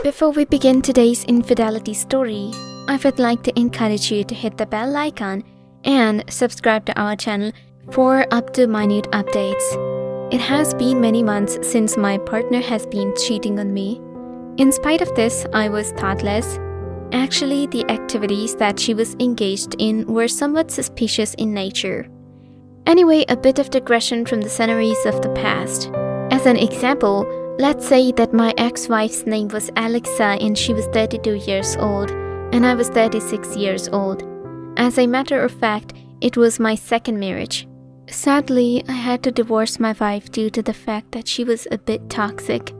Before we begin today's infidelity story, I would like to encourage you to hit the bell icon and subscribe to our channel for up-to-minute updates. It has been many months since my partner has been cheating on me. In spite of this, I was thoughtless. Actually, the activities that she was engaged in were somewhat suspicious in nature. Anyway, a bit of digression from the sceneries of the past. As an example, let's say that my ex-wife's name was Alexa and she was 32 years old and I was 36 years old. As a matter of fact, it was my second marriage. Sadly, I had to divorce my wife due to the fact that she was a bit toxic.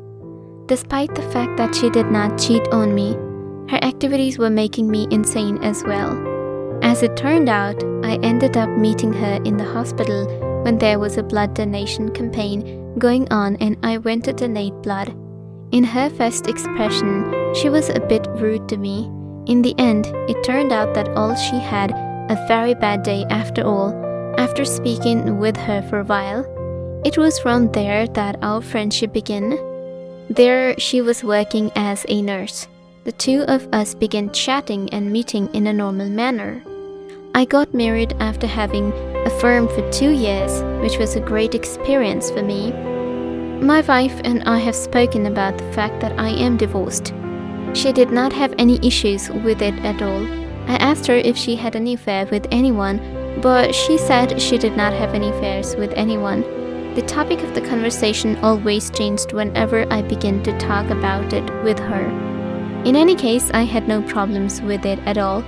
Despite the fact that she did not cheat on me, her activities were making me insane as well. As it turned out, I ended up meeting her in the hospital when there was a blood donation campaign going on and I went to donate blood. In her first expression, she was a bit rude to me. In the end, it turned out that all she had a very bad day after all, after speaking with her for a while. It was from there that our friendship began. There, she was working as a nurse. The two of us began chatting and meeting in a normal manner. I got married after having affirmed for 2 years, which was a great experience for me. My wife and I have spoken about the fact that I am divorced. She did not have any issues with it at all. I asked her if she had any affair with anyone, but she said she did not have any affairs with anyone. The topic of the conversation always changed whenever I began to talk about it with her. In any case, I had no problems with it at all.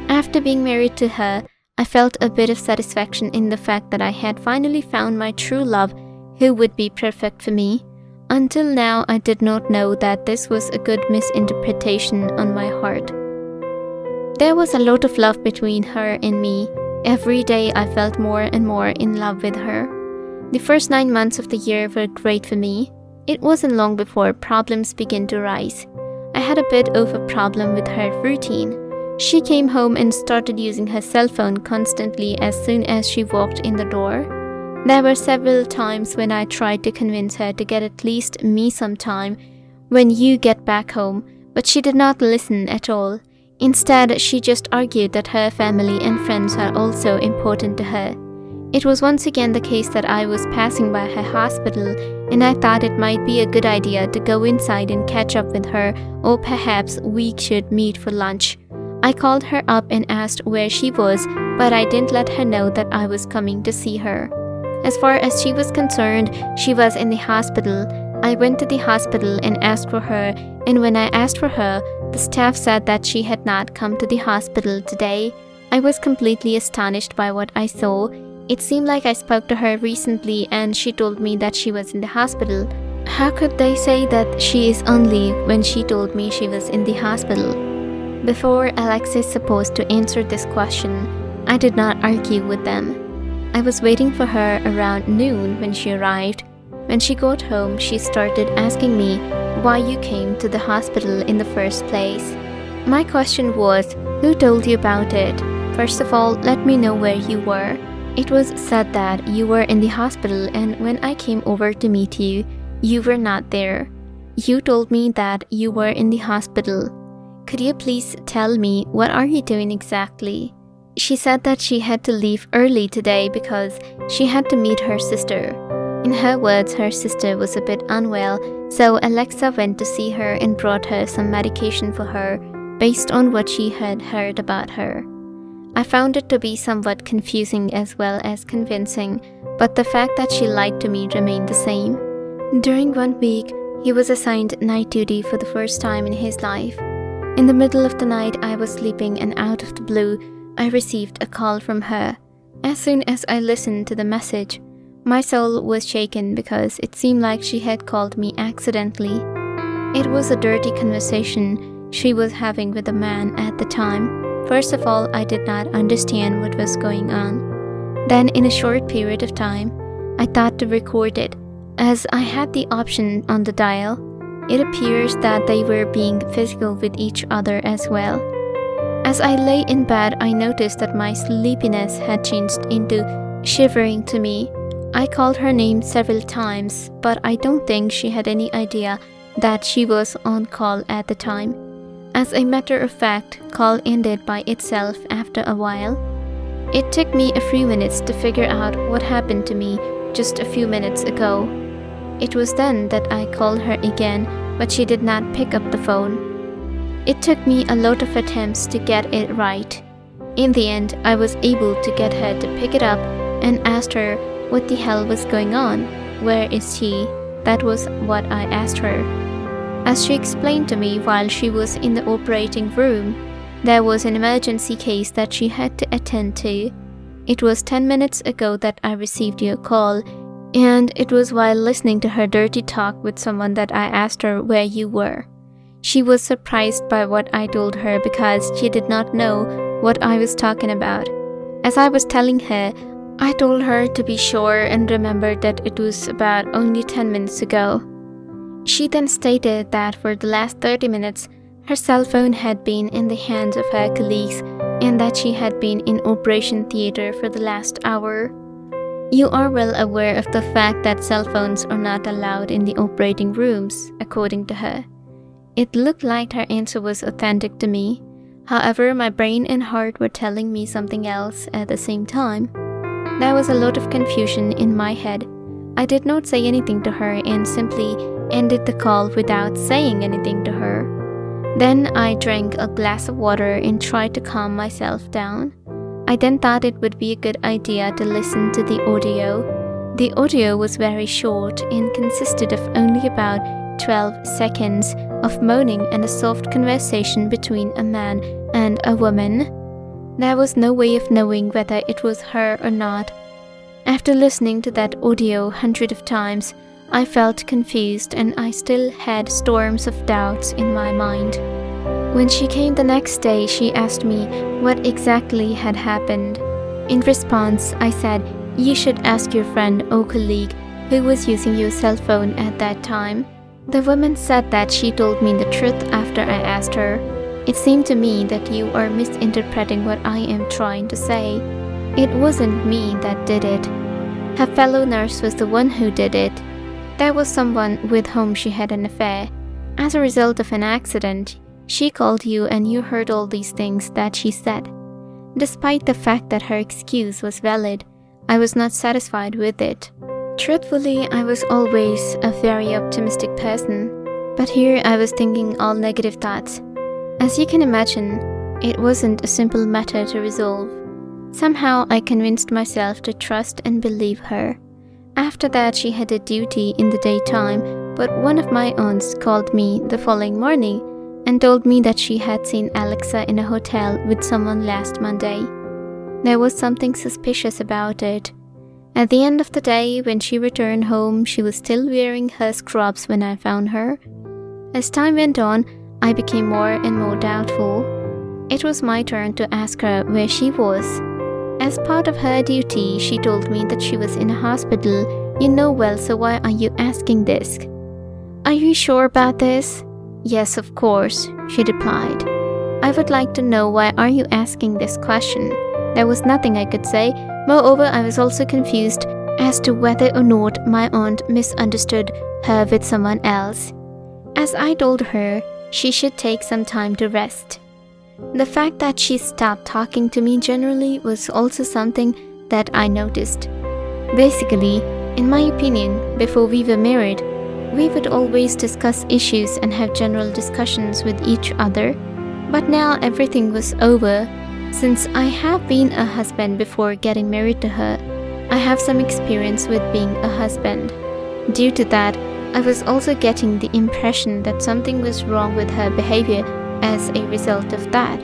After being married to her, I felt a bit of satisfaction in the fact that I had finally found my true love who would be perfect for me. Until now, I did not know that this was a good misinterpretation on my part. There was a lot of love between her and me. Every day I felt more and more in love with her. The first 9 months of the year were great for me. It wasn't long before problems began to rise. I had a bit of a problem with her routine. She came home and started using her cell phone constantly as soon as she walked in the door. There were several times when I tried to convince her to get at least me some time when you get back home, but she did not listen at all. Instead, she just argued that her family and friends are also important to her. It was once again the case that I was passing by her hospital and I thought it might be a good idea to go inside and catch up with her, or perhaps we should meet for lunch. I called her up and asked where she was, but I didn't let her know that I was coming to see her. As far as she was concerned, she was in the hospital. I went to the hospital and asked for her, and when I asked for her, the staff said that she had not come to the hospital today. I was completely astonished by what I saw. It seemed like I spoke to her recently and she told me that she was in the hospital. How could they say that she is on leave when she told me she was in the hospital? Before Alex is supposed to answer this question, I did not argue with them. I was waiting for her around noon when she arrived. When she got home, she started asking me why you came to the hospital in the first place. My question was, who told you about it? First of all, let me know where you were. It was said that you were in the hospital and when I came over to meet you, you were not there. You told me that you were in the hospital. Could you please tell me what are you doing exactly? She said that she had to leave early today because she had to meet her sister. In her words, her sister was a bit unwell, so Alexa went to see her and brought her some medication for her based on what she had heard about her. I found it to be somewhat confusing as well as convincing, but the fact that she lied to me remained the same. During 1 week, he was assigned night duty for the first time in his life. In the middle of the night, I was sleeping and out of the blue, I received a call from her. As soon as I listened to the message, my soul was shaken because it seemed like she had called me accidentally. It was a dirty conversation she was having with a man at the time. First of all, I did not understand what was going on. Then, in a short period of time, I thought to record it. As I had the option on the dial, it appears that they were being physical with each other as well. As I lay in bed, I noticed that my sleepiness had changed into shivering to me. I called her name several times, but I don't think she had any idea that she was on call at the time. As a matter of fact, call ended by itself after a while. It took me a few minutes to figure out what happened to me just a few minutes ago. It was then that I called her again, but she did not pick up the phone. It took me a lot of attempts to get it right. In the end, I was able to get her to pick it up and asked her what the hell was going on. Where is she? That was what I asked her. As she explained to me while she was in the operating room, there was an emergency case that she had to attend to. It was 10 minutes ago that I received your call, and it was while listening to her dirty talk with someone that I asked her where you were. She was surprised by what I told her because she did not know what I was talking about. As I was telling her, I told her to be sure and remembered that it was about only 10 minutes ago. She then stated that for the last 30 minutes, her cell phone had been in the hands of her colleagues and that she had been in operation theater for the last hour. You are well aware of the fact that cell phones are not allowed in the operating rooms, according to her. It looked like her answer was authentic to me. However, my brain and heart were telling me something else at the same time. There was a lot of confusion in my head. I did not say anything to her and simply ended the call without saying anything to her. Then I drank a glass of water and tried to calm myself down. I then thought it would be a good idea to listen to the audio. The audio was very short and consisted of only about 12 seconds of moaning and a soft conversation between a man and a woman. There was no way of knowing whether it was her or not. After listening to that audio hundreds of times, I felt confused and I still had storms of doubts in my mind. When she came the next day, she asked me what exactly had happened. In response, I said, "You should ask your friend or colleague who was using your cell phone at that time." The woman said that she told me the truth after I asked her. It seemed to me that you are misinterpreting what I am trying to say. It wasn't me that did it. Her fellow nurse was the one who did it. There was someone with whom she had an affair. As a result of an accident, she called you and you heard all these things that she said. Despite the fact that her excuse was valid, I was not satisfied with it. Truthfully, I was always a very optimistic person, but here I was thinking all negative thoughts. As you can imagine, it wasn't a simple matter to resolve. Somehow I convinced myself to trust and believe her. After that, she had a duty in the daytime, but one of my aunts called me the following morning and told me that she had seen Alexa in a hotel with someone last Monday. There was something suspicious about it. At the end of the day, when she returned home, she was still wearing her scrubs when I found her. As time went on, I became more and more doubtful. It was my turn to ask her where she was. As part of her duty, she told me that she was in a hospital. You know well, so why are you asking this? Are you sure about this? Yes, of course, she replied. I would like to know, why are you asking this question? There was nothing I could say. Moreover, I was also confused as to whether or not my aunt misunderstood her with someone else. As I told her, she should take some time to rest. The fact that she stopped talking to me generally was also something that I noticed. Basically, in my opinion, before we were married, we would always discuss issues and have general discussions with each other. But now everything was over. Since I have been a husband before getting married to her, I have some experience with being a husband. Due to that, I was also getting the impression that something was wrong with her behavior as a result of that.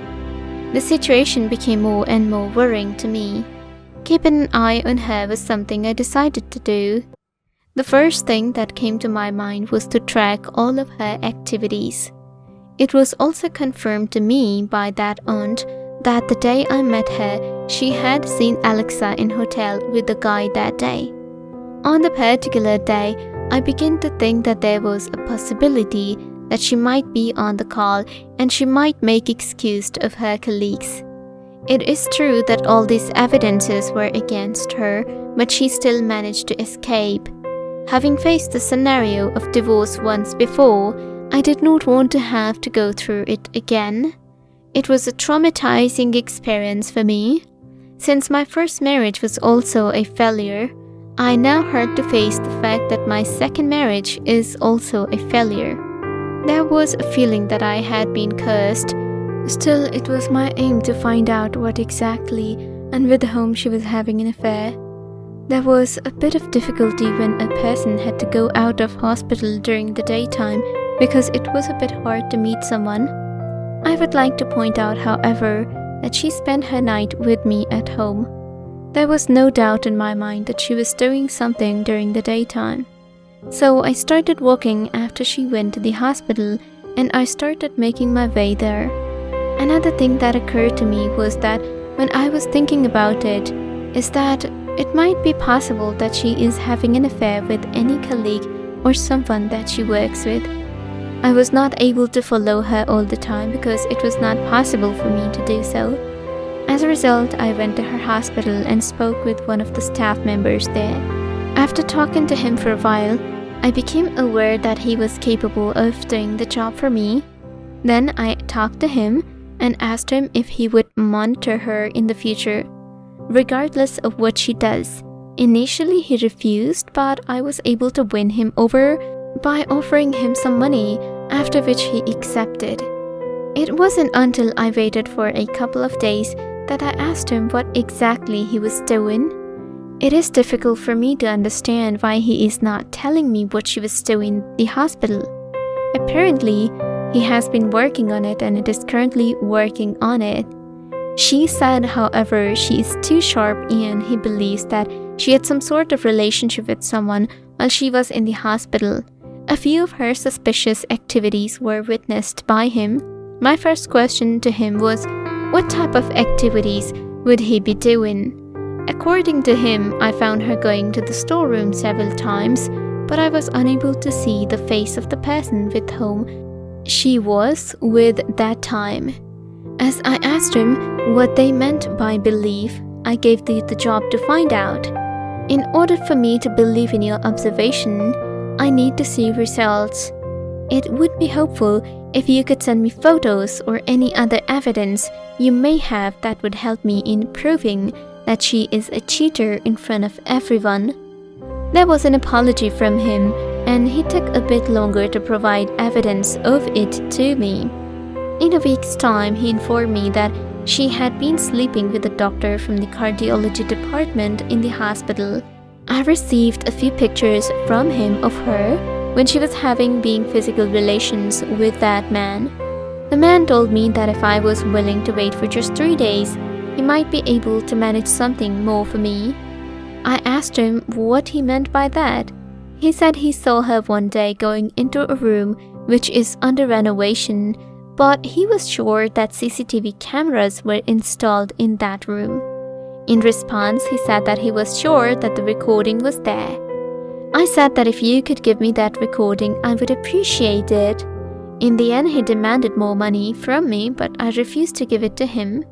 The situation became more and more worrying to me. Keeping an eye on her was something I decided to do. The first thing that came to my mind was to track all of her activities. It was also confirmed to me by that aunt that the day I met her, she had seen Alexa in hotel with the guy that day. On the particular day, I began to think that there was a possibility that she might be on the call and she might make excuse of her colleagues. It is true that all these evidences were against her, but she still managed to escape. Having faced the scenario of divorce once before, I did not want to have to go through it again. It was a traumatizing experience for me. Since my first marriage was also a failure, I now had to face the fact that my second marriage is also a failure. There was a feeling that I had been cursed. Still, it was my aim to find out what exactly and with whom she was having an affair. There was a bit of difficulty when a person had to go out of hospital during the daytime because it was a bit hard to meet someone. I would like to point out, however, that she spent her night with me at home. There was no doubt in my mind that she was doing something during the daytime. So I started walking after she went to the hospital and I started making my way there. Another thing that occurred to me was that when I was thinking about it, is that it might be possible that she is having an affair with any colleague or someone that she works with. I was not able to follow her all the time because it was not possible for me to do so. As a result, I went to her hospital and spoke with one of the staff members there. After talking to him for a while, I became aware that he was capable of doing the job for me. Then I talked to him and asked him if he would monitor her in the future, regardless of what she does. Initially, he refused, but I was able to win him over by offering him some money, after which he accepted. It wasn't until I waited for a couple of days that I asked him what exactly he was doing. It is difficult for me to understand why he is not telling me what she was doing in the hospital. Apparently, he has been working on it and it is currently working on it. She said, however, she is too sharp and he believes that she had some sort of relationship with someone while she was in the hospital. A few of her suspicious activities were witnessed by him. My first question to him was, what type of activities would he be doing? According to him, I found her going to the storeroom several times, but I was unable to see the face of the person with whom she was with that time. As I asked him what they meant by belief, I gave the job to find out. In order for me to believe in your observation, I need to see results. It would be helpful if you could send me photos or any other evidence you may have that would help me in proving that she is a cheater in front of everyone. There was an apology from him, and he took a bit longer to provide evidence of it to me. In a week's time, he informed me that she had been sleeping with a doctor from the cardiology department in the hospital. I received a few pictures from him of her when she was having physical relations with that man. The man told me that if I was willing to wait for just 3 days, he might be able to manage something more for me. I asked him what he meant by that. He said he saw her one day going into a room which is under renovation, but he was sure that CCTV cameras were installed in that room. In response, he said that he was sure that the recording was there. I said that if you could give me that recording, I would appreciate it. In the end, he demanded more money from me, but I refused to give it to him.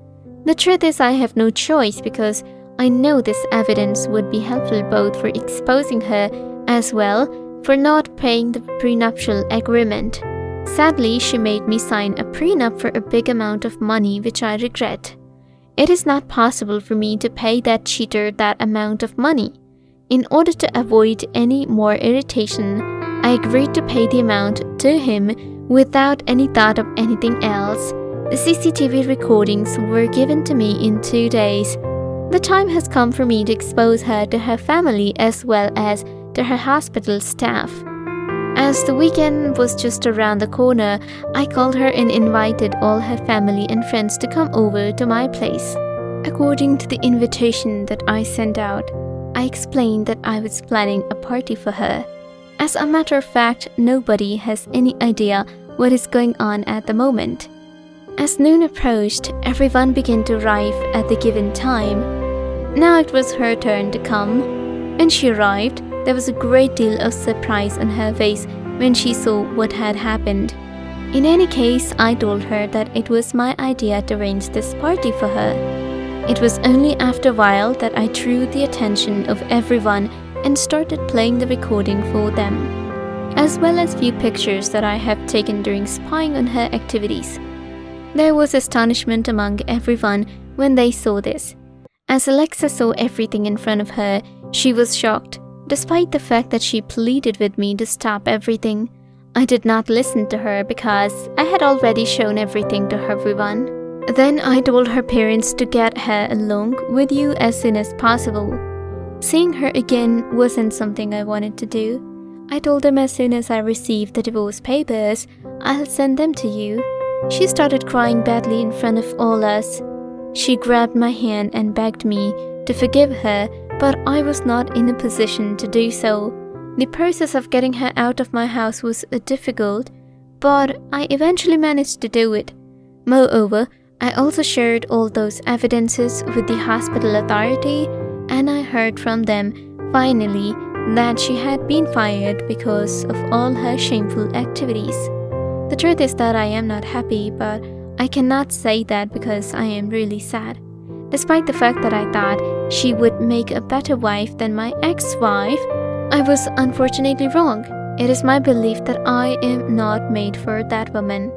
The truth is, I have no choice because I know this evidence would be helpful both for exposing her as well for not paying the prenuptial agreement. Sadly, she made me sign a prenup for a big amount of money, which I regret. It is not possible for me to pay that cheater that amount of money. In order to avoid any more irritation, I agreed to pay the amount to him without any thought of anything else. The CCTV recordings were given to me in 2 days. The time has come for me to expose her to her family as well as to her hospital staff. As the weekend was just around the corner, I called her and invited all her family and friends to come over to my place. According to the invitation that I sent out, I explained that I was planning a party for her. As a matter of fact, nobody has any idea what is going on at the moment. As noon approached, everyone began to arrive at the given time. Now it was her turn to come. When she arrived, there was a great deal of surprise on her face when she saw what had happened. In any case, I told her that it was my idea to arrange this party for her. It was only after a while that I drew the attention of everyone and started playing the recording for them, as well as few pictures that I have taken during spying on her activities. There was astonishment among everyone when they saw this. As Alexa saw everything in front of her, she was shocked, despite the fact that she pleaded with me to stop everything. I did not listen to her because I had already shown everything to everyone. Then I told her parents to get her along with you as soon as possible. Seeing her again wasn't something I wanted to do. I told them as soon as I received the divorce papers, I'll send them to you. She started crying badly in front of all us. She grabbed my hand and begged me to forgive her, but I was not in a position to do so. The process of getting her out of my house was difficult, but I eventually managed to do it. Moreover, I also shared all those evidences with the hospital authority, and I heard from them, finally, that she had been fired because of all her shameful activities. The truth is that I am not happy, but I cannot say that because I am really sad. Despite the fact that I thought she would make a better wife than my ex-wife, I was unfortunately wrong. It is my belief that I am not made for that woman.